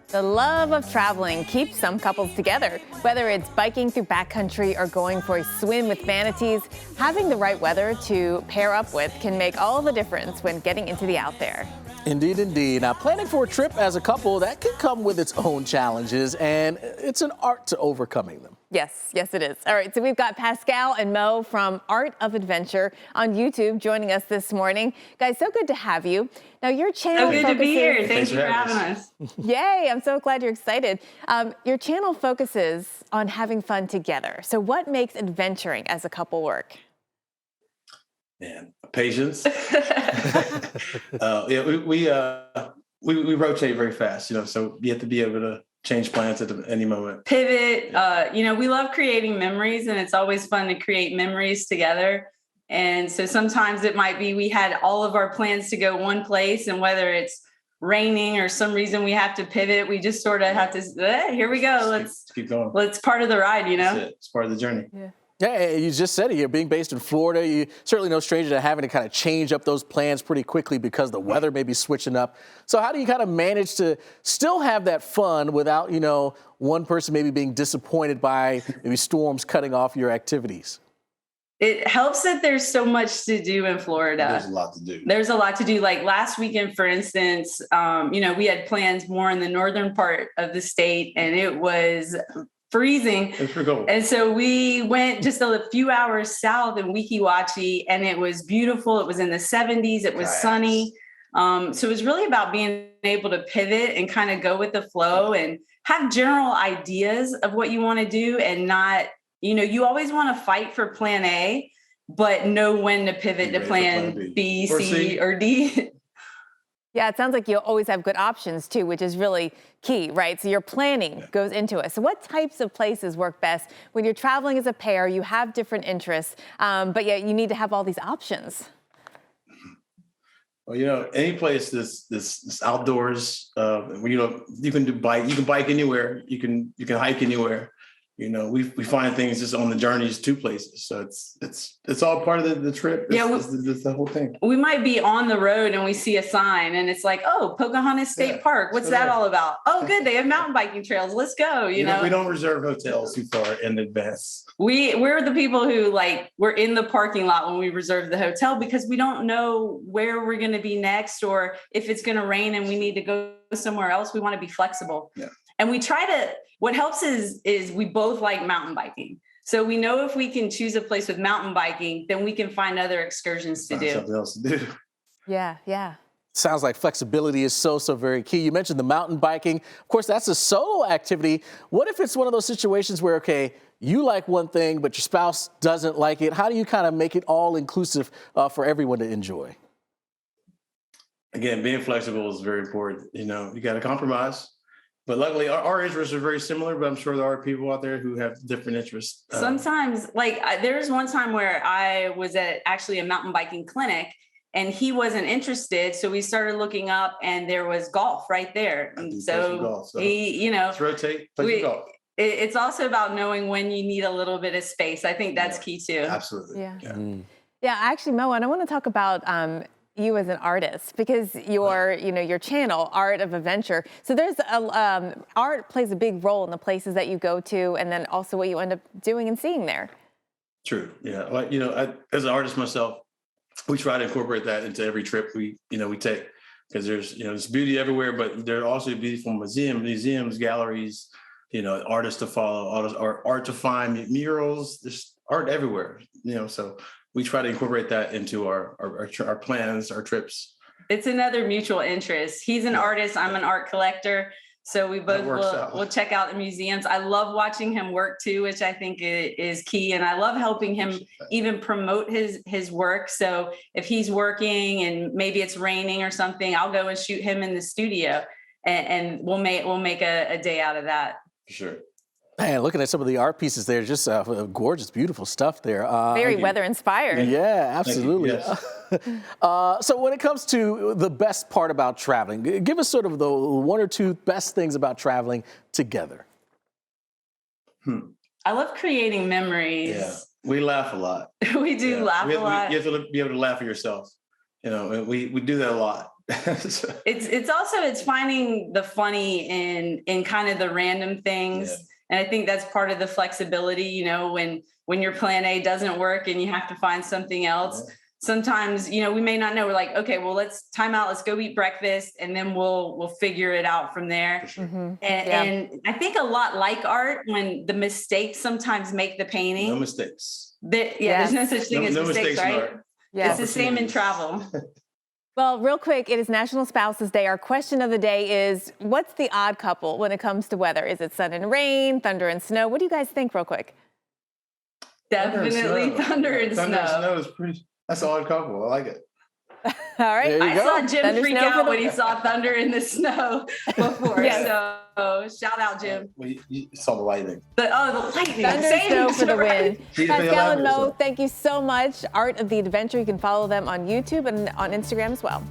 The love of traveling keeps some couples together. Whether it's biking through backcountry or going for a swim with manatees, having the right weather to pair up with can make all the difference when getting into the out there. Indeed, indeed. Now, planning for a trip as a couple, that can come with its own challenges, and it's an art to overcoming them. Yes, it is. All right, so we've got Pascale and Mo from Art of Adventure on YouTube joining us this morning. Guys, so good to have you. Now, your channel So good to be here. Thanks for having us. Yay, I'm so glad you're excited. Your channel focuses on having fun together. So what makes adventuring as a couple work? Man, patience. We rotate very fast, so you have to be able to change plans at any moment. Pivot. We love creating memories, and it's always fun to create memories together. And so sometimes it might be we had all of our plans to go one place, and whether it's raining or some reason we have to pivot, we just sort of have to, here we go. Let's keep going. It's part of the ride, That's it. It's part of the journey. Yeah. Yeah, you just said it here, being based in Florida, you certainly no stranger to having to kind of change up those plans pretty quickly because the weather may be switching up. So how do you kind of manage to still have that fun without, one person maybe being disappointed by maybe storms cutting off your activities? It helps that there's so much to do in Florida. There's a lot to do. There's a lot to do. Like last weekend, for instance, we had plans more in the northern part of the state, and it was freezing. It's pretty cool. And so we went just a few hours south in Weeki Wachee, and it was beautiful. It was in the 70s. It was sunny. So it was really about being able to pivot and kind of go with the flow and have general ideas of what you want to do, and not, you always want to fight for plan A, but know when to pivot to plan B, C, or D. Yeah, it sounds like you always have good options too, which is really key, right? So your planning goes into it. So what types of places work best when you're traveling as a pair? You have different interests, but yet you need to have all these options. Well, any place this outdoors, you can bike anywhere, you can hike anywhere. We find things just on the journeys to places. So it's all part of the trip. It's the whole thing. We might be on the road and we see a sign and it's like, oh, Pocahontas State Park. What's that all about? Oh, good. They have mountain biking trails. Let's go. We don't reserve hotels too far in advance. We're the people who we're in the parking lot when we reserve the hotel because we don't know where we're going to be next, or if it's going to rain and we need to go somewhere else. We want to be flexible. Yeah. And what helps is we both like mountain biking. So we know if we can choose a place with mountain biking, then we can find other excursions to do. Something else to do. Yeah. Sounds like flexibility is so very key. You mentioned the mountain biking. Of course, that's a solo activity. What if it's one of those situations where, okay, you like one thing, but your spouse doesn't like it? How do you kind of make it all inclusive for everyone to enjoy? Again, being flexible is very important. You got to compromise. But luckily, our interests are very similar, but I'm sure there are people out there who have different interests. Sometimes, there's one time where I was at actually a mountain biking clinic, and he wasn't interested. So we started looking up, and there was golf right there. And so let's rotate, play some golf. It's also about knowing when you need a little bit of space. I think that's key too. Absolutely. Yeah. Actually, Mo, and I want to talk about you as an artist, because your channel, Art of Adventure. So there's art plays a big role in the places that you go to, and then also what you end up doing and seeing there. True. Yeah. As an artist myself, we try to incorporate that into every trip we take, because there's beauty everywhere, but there are also beautiful museums, galleries, artists to follow, art to find, murals. There's art everywhere. So we try to incorporate that into our plans, our trips. It's another mutual interest. He's an artist. I'm an art collector. So we both will check out the museums. I love watching him work too, which I think is key. And I love helping him even promote his work. So if he's working and maybe it's raining or something, I'll go and shoot him in the studio, and we'll make a day out of that. For sure. Man, looking at some of the art pieces there, just gorgeous, beautiful stuff there. Very weather inspired. Yeah, absolutely. Yes. So when it comes to the best part about traveling, give us sort of the one or two best things about traveling together. I love creating memories. Yeah, we laugh a lot. We do laugh a lot. You have to be able to laugh at yourself. We do that a lot. It's finding the funny in kind of the random things. Yeah. And I think that's part of the flexibility, you know, when your plan A doesn't work and you have to find something else. Yeah. Sometimes, you know, we may not know. We're like, okay, well, let's time out. Let's go eat breakfast, and then we'll figure it out from there. Sure. Mm-hmm. And I think a lot like art, when the mistakes sometimes make the painting. No mistakes. There's no such thing as No mistakes, mistakes in right? art. Yeah. It's the same in travel. Well, real quick, it is National Spouses Day. Our question of the day is, what's the odd couple when it comes to weather? Is it sun and rain, thunder and snow? What do you guys think, real quick? Definitely thunder and snow. Thunder and snow is that's an odd couple. I like it. All right. There you I go. saw Jim Thunder, freak snow for out the- when he saw thunder in the snow before. Yes. So shout out, Jim. Well, you saw the lightning. The lightning. Thunder and snow for the right? win. She's Pascale and been Mo, elaborate, thank you so much. Art of the Adventure. You can follow them on YouTube and on Instagram as well.